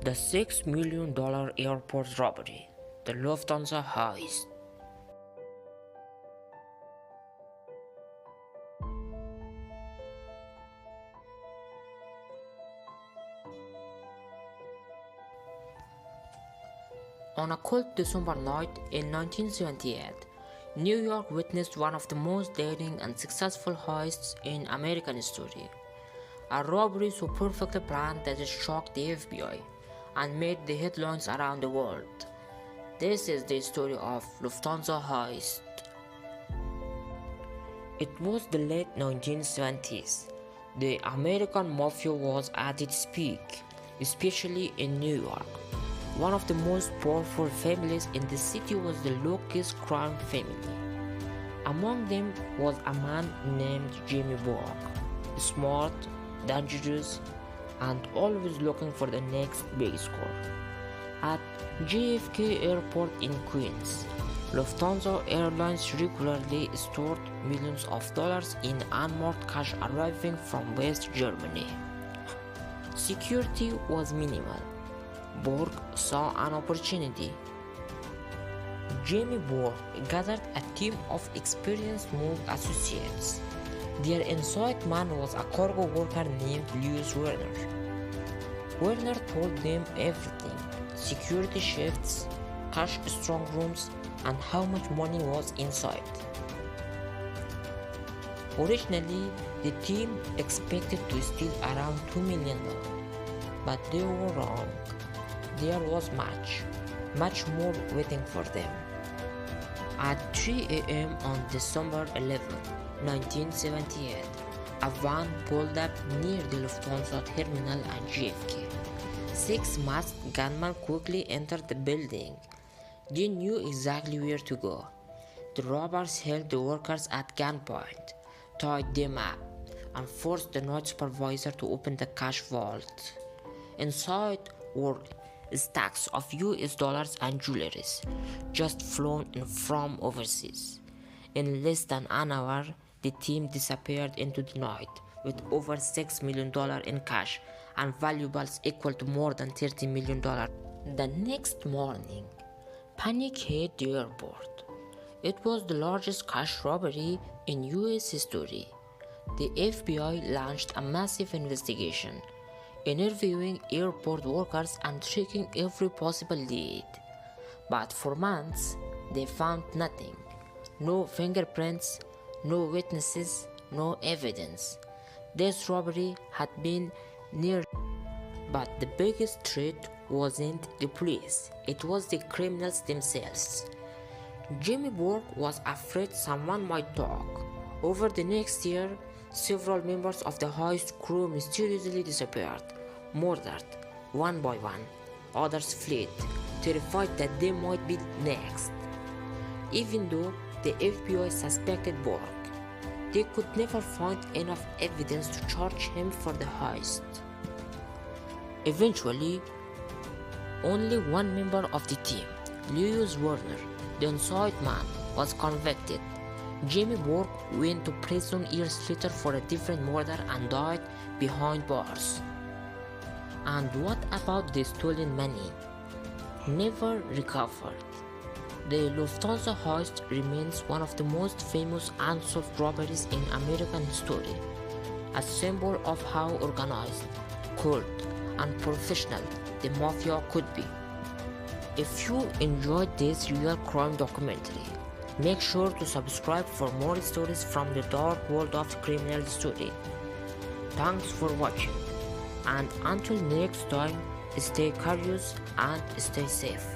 The $6 million airport robbery, the Lufthansa Heist. On a cold December night in 1978, New York witnessed one of the most daring and successful heists in American history. A robbery so perfectly planned that it shocked the FBI and made the headlines around the world. This is the story of Lufthansa Heist. It was the late 1970s. The American mafia was at its peak, especially in New York. One of the most powerful families in the city was the locust crime family. Among them was a man named Jimmy Borg, smart, dangerous, and always looking for the next big score. At JFK Airport in Queens, Lufthansa Airlines regularly stored millions of dollars in unmarked cash arriving from West Germany. Security was minimal. Borg saw an opportunity. Jimmy Borg gathered a team of experienced move associates. Their inside man was a cargo worker named Lewis Werner. Werner told them everything: security shifts, cash strong rooms, and how much money was inside. Originally, the team expected to steal around $2 million, but they were wrong. There was much more waiting for them. At 3 a.m. on December 11, 1978, a van pulled up near the Lufthansa terminal at JFK. 6 masked gunmen quickly entered the building. They knew exactly where to go. The robbers held the workers at gunpoint, tied them up, and forced the night supervisor to open the cash vault. Inside were stacks of US dollars and jewelries, just flown in from overseas. In less than an hour, the team disappeared into the night with over $6 million in cash and valuables equal to more than $30 million. The next morning, panic hit the airport. It was the largest cash robbery in US history. The FBI launched a massive investigation, interviewing airport workers and checking every possible lead. But for months, they found nothing. No fingerprints, no witnesses, no evidence. This robbery had been near. But the biggest threat wasn't the police, it was the criminals themselves. Jimmy Borg was afraid someone might talk. Over the next year, several members of the heist crew mysteriously disappeared, murdered one by one. Others fled, terrified that they might be next. Even though the FBI suspected Borg, they could never find enough evidence to charge him for the heist. Eventually, only one member of the team, Lewis Werner, the inside man, was convicted. Jimmy Borg went to prison years later for a different murder and died behind bars. And what about the stolen money? Never recovered. The Lufthansa heist remains one of the most famous unsolved robberies in American history, a symbol of how organized, cold, and professional the mafia could be. If you enjoyed this real crime documentary, make sure to subscribe for more stories from the dark world of criminal history. Thanks for watching, and until next time, stay curious and stay safe.